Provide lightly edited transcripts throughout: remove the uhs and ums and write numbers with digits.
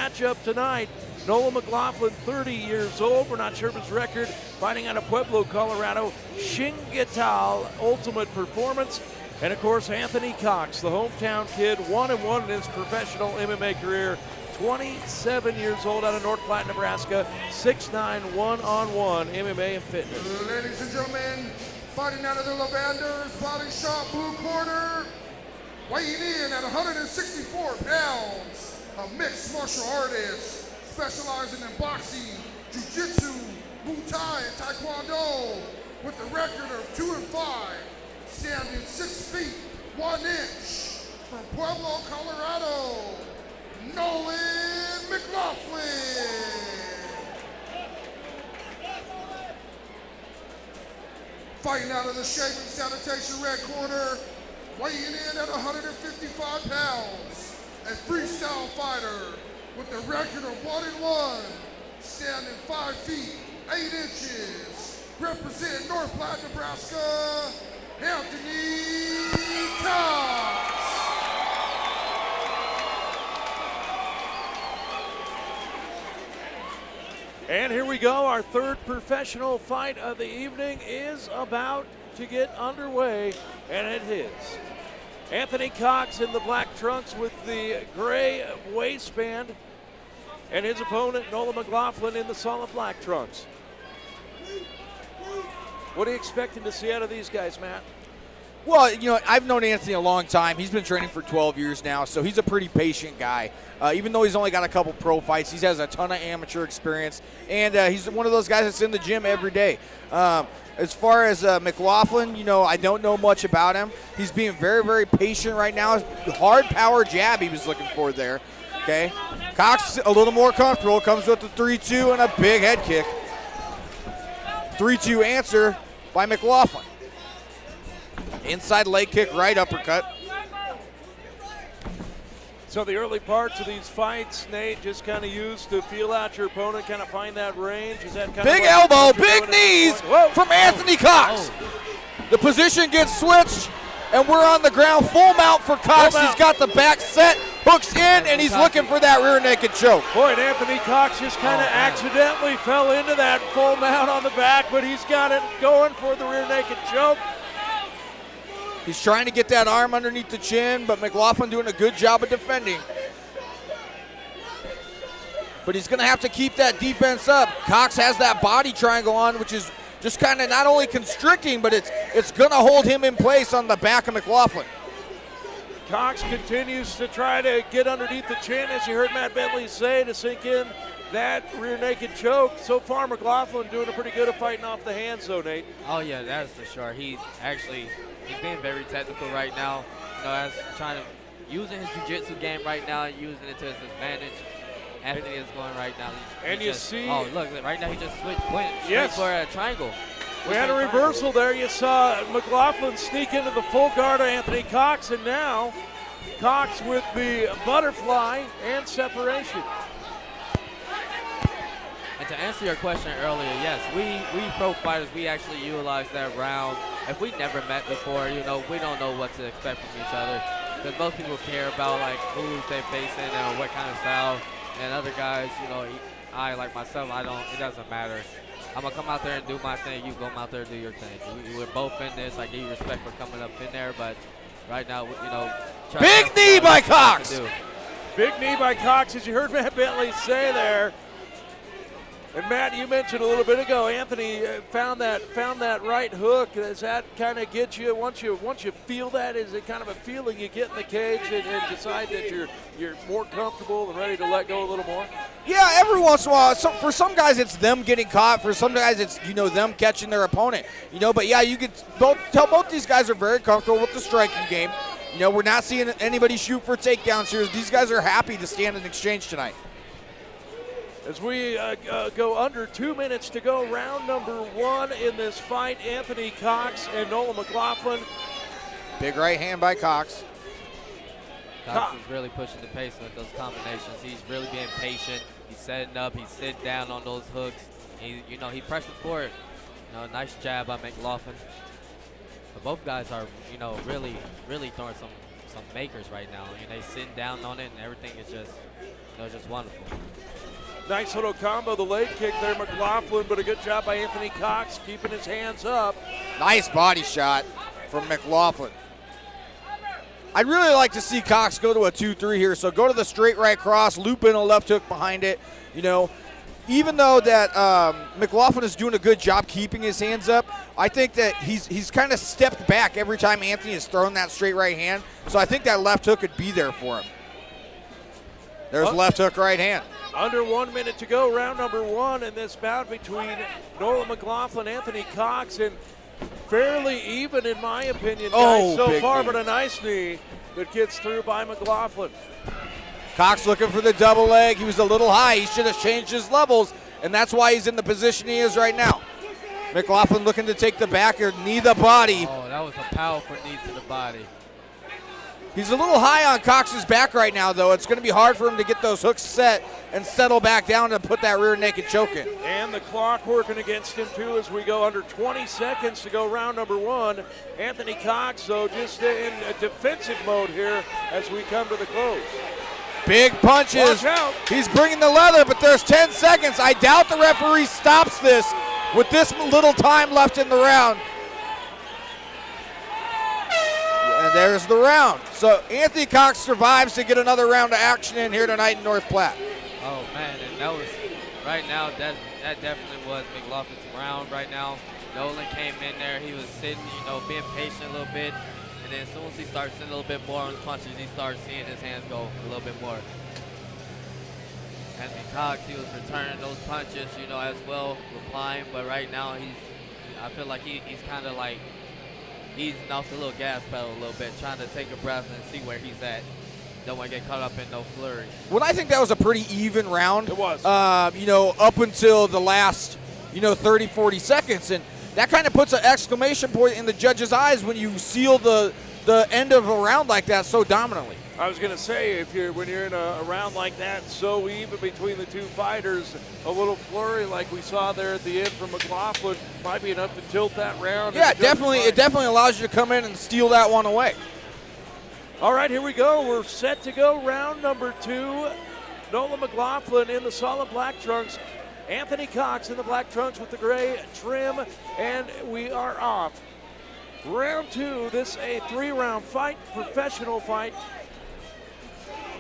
Matchup tonight, Nolan McLaughlin, 30 years old. We're not sure of his record. Fighting out of Pueblo, Colorado, Shingital Ultimate Performance. And of course, Anthony Cox, the hometown kid, 1-1 in his professional MMA career. 27 years old out of North Platte, Nebraska. 6'9", one-on-one MMA and fitness. Ladies and gentlemen, fighting out of the Lavenders, body shop, blue corner, weighing in at 164 pounds. A mixed martial artist specializing in boxing, jiu-jitsu, Muay Thai, and Taekwondo with a record of 2-5, standing 6 feet, 1 inch from Pueblo, Colorado, Nolan McLaughlin. Fighting out of the Shaving Sanitation red corner, weighing in at 155 pounds. A freestyle fighter with a record of 1-1, standing 5 feet, 8 inches, representing North Platte, Nebraska, Anthony Cox. And here we go, our third professional fight of the evening is about to get underway, and it is. Anthony Cox in the black trunks with the gray waistband, and his opponent, Nolan McLaughlin, in the solid black trunks. What are you expecting to see out of these guys, Matt? Well, you know, I've known Anthony a long time. He's been training for 12 years now, so he's a pretty patient guy. Even though he's only got a couple pro fights, he has a ton of amateur experience, and he's one of those guys that's in the gym every day. As far as McLaughlin, you know, I don't know much about him. He's being very, very patient right now. Hard power jab he was looking for there, okay? Cox a little more comfortable, comes with the 3-2 and a big head kick. 3-2 answer by McLaughlin. Inside leg kick, right uppercut. So the early parts of these fights, Nate, just kind of used to feel out your opponent, kind of find that range. Is that kind big of elbow, big knees from Anthony Cox. The position gets switched, and we're on the ground. Full mount for Cox. He's got the back set, hooks in, and he's looking for that rear naked choke. Boy, and Anthony Cox just kind of accidentally fell into that full mount on the back, but he's got it going for the rear naked choke. He's trying to get that arm underneath the chin, but McLaughlin doing a good job of defending. But he's going to have to keep that defense up. Cox has that body triangle on, which is just kind of not only constricting, but it's going to hold him in place on the back of McLaughlin. Cox continues to try to get underneath the chin, as you heard Matt Bentley say, to sink in that rear naked choke. So far, McLaughlin doing a pretty good of fighting off the hands, though, Nate. Oh, yeah, that's for sure. He's being very technical right now. You know, as trying to using his jiu-jitsu game right now, using it to his advantage. Anthony is going right now. You see. Oh, look, right now he just went straight for a triangle. We had a reversal there. You saw McLaughlin sneak into the full guard of Anthony Cox, and now Cox with the butterfly and separation. And to answer your question earlier, yes, we pro fighters, we actually utilize that round. If we never met before, you know, we don't know what to expect from each other. Because most people care about, like, who they're facing and what kind of style. And other guys, you know, I, like myself, it doesn't matter. I'm going to come out there and do my thing. You go out there and do your thing. We're both in this. I give you respect for coming up in there. But right now, you know. Big knee by Cox. Big knee by Cox, as you heard Matt Bentley say there. And Matt, you mentioned a little bit ago, Anthony found that right hook. Does that kind of get you once you feel that? Is it kind of a feeling you get in the cage and decide that you're more comfortable and ready to let go a little more? Yeah, every once in a while. So for some guys, it's them getting caught. For some guys, it's them catching their opponent. But yeah, you can tell both these guys are very comfortable with the striking game. We're not seeing anybody shoot for takedowns here. These guys are happy to stand and exchange tonight. As we go under 2 minutes to go, round number 1 in this fight, Anthony Cox and Nolan McLaughlin. Big right hand by Cox. Cox is really pushing the pace with those combinations. He's really being patient. He's setting up. He's sitting down on those hooks. He pressing forward. Nice jab by McLaughlin. But both guys are, really throwing some makers right now. They sitting down on it, and everything is just just wonderful. Nice little combo, the leg kick there, McLaughlin, but a good job by Anthony Cox keeping his hands up. Nice body shot from McLaughlin. I'd really like to see Cox go to a 2-3 here. So go to the straight right cross, loop in a left hook behind it. You know, even though that McLaughlin is doing a good job keeping his hands up, I think that he's kind of stepped back every time Anthony has thrown that straight right hand. So I think that left hook could be there for him. There's left hook right hand. Under 1 minute to go, round number 1 in this bout between Nolan McLaughlin, Anthony Cox, and fairly even in my opinion, guys, so far, but a nice knee that gets through by McLaughlin. Cox looking for the double leg. He was a little high. He should have changed his levels, and that's why he's in the position he is right now. McLaughlin looking to take the back or knee the body. Oh, that was a powerful knee to the body. He's a little high on Cox's back right now, though. It's going to be hard for him to get those hooks set and settle back down and put that rear naked choke in. And the clock working against him, too, as we go under 20 seconds to go round number 1. Anthony Cox, though, just in a defensive mode here as we come to the close. Big punches. Watch out. He's bringing the leather, but there's 10 seconds. I doubt the referee stops this with this little time left in the round. And there's the round. So Anthony Cox survives to get another round of action in here tonight in North Platte. Oh, man, and that was, right now, that definitely was McLaughlin's round right now. Nolan came in there. He was sitting, you know, being patient a little bit. And then as soon as he starts seeing a little bit more on his punches, he starts seeing his hands go a little bit more. Anthony Cox, he was returning those punches, you know, as well, replying. But right now, I feel like he's kind of like easing off the little gas pedal a little bit, trying to take a breath and see where he's at. Don't want to get caught up in no flurry. Well, I think that was a pretty even round. It was. You know, up until the last, 30, 40 seconds. And that kind of puts an exclamation point in the judge's eyes when you seal the end of a round like that so dominantly. I was going to say, when you're in a round like that, so even between the two fighters, a little flurry like we saw there at the end from McLaughlin might be enough to tilt that round. Yeah, definitely. It definitely allows you to come in and steal that one away. All right, here we go. We're set to go round number 2. Nolan McLaughlin in the solid black trunks. Anthony Cox in the black trunks with the gray trim, and we are off. Round 2, this a 3-round fight, professional fight.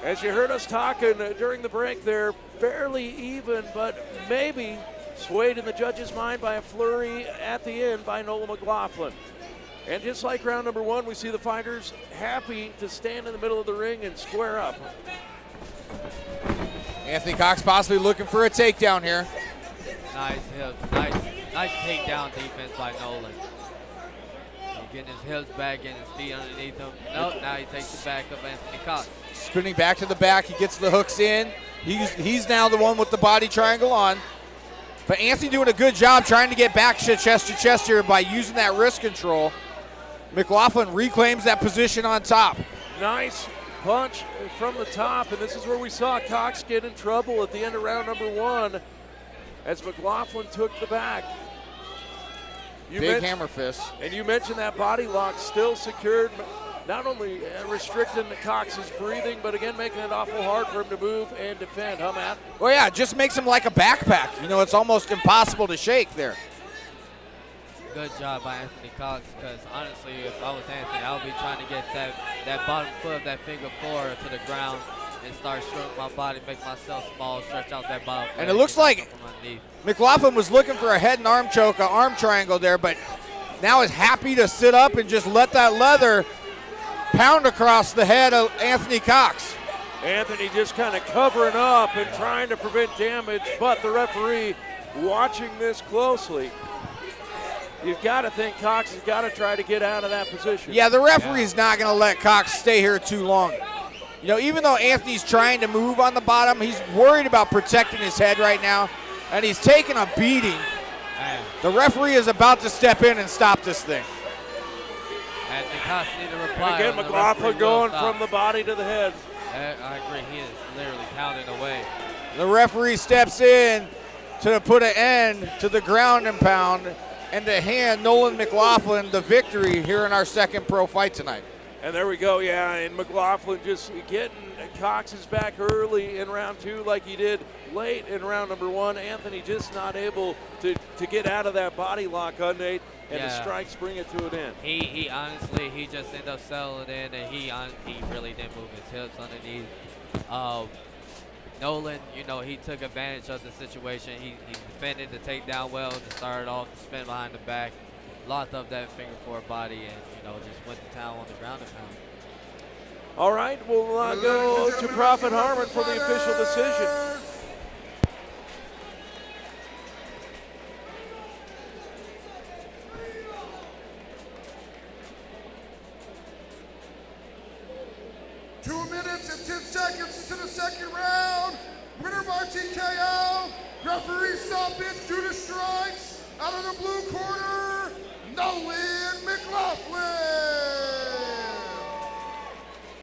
As you heard us talking during the break there, fairly even, but maybe swayed in the judge's mind by a flurry at the end by Nolan McLaughlin. And just like round number 1, we see the fighters happy to stand in the middle of the ring and square up. Anthony Cox possibly looking for a takedown here. Nice hip, nice takedown defense by Nolan. Getting his hips back, getting his feet underneath him. Nope, now he takes the back of Anthony Cox. Spinning back to the back, he gets the hooks in. He's now the one with the body triangle on. But Anthony doing a good job trying to get back chest to chest here by using that wrist control. McLaughlin reclaims that position on top. Nice punch from the top, and this is where we saw Cox get in trouble at the end of round number 1 as McLaughlin took the back. Big hammer fist. And you mentioned that body lock still secured, not only restricting Cox's breathing, but again making it awful hard for him to move and defend, huh, Matt? Well, yeah, it just makes him like a backpack. It's almost impossible to shake there. Good job by Anthony Cox, because honestly, if I was Anthony, I would be trying to get that bottom foot of that figure 4 to the ground and start shrinking my body, make myself small, stretch out that bottom. And it looks like McLaughlin was looking for a head and arm choke, an arm triangle there, but now is happy to sit up and just let that leather pound across the head of Anthony Cox. Anthony just kind of covering up and trying to prevent damage, but the referee watching this closely. You've got to think Cox has got to try to get out of that position. Yeah, the referee's not going to let Cox stay here too long. Even though Anthony's trying to move on the bottom, he's worried about protecting his head right now, and he's taking a beating. Man. The referee is about to step in and stop this thing. Anthony Cox need to reply. And again, McLaughlin going from the body to the head. I agree. He is literally pounding away. The referee steps in to put an end to the ground and pound and to hand Nolan McLaughlin the victory here in our second pro fight tonight. And there we go, yeah, and McLaughlin just getting Cox's back early in round 2 like he did late in round number 1. Anthony just not able to get out of that body lock on Nate, and the strikes bring it to an end. He honestly, he just ended up settling in, and he really didn't move his hips underneath. Nolan, you know, he took advantage of the situation. He defended the takedown well to start off, spin behind the back, locked up that finger four body, and, you know, just went to town on the ground and pound. All right, we'll go to Prophet Harmon for the official decision. Seconds into the second round. Winner by TKO. Referee stoppage due to strikes. Out of the blue corner, Nolan McLaughlin.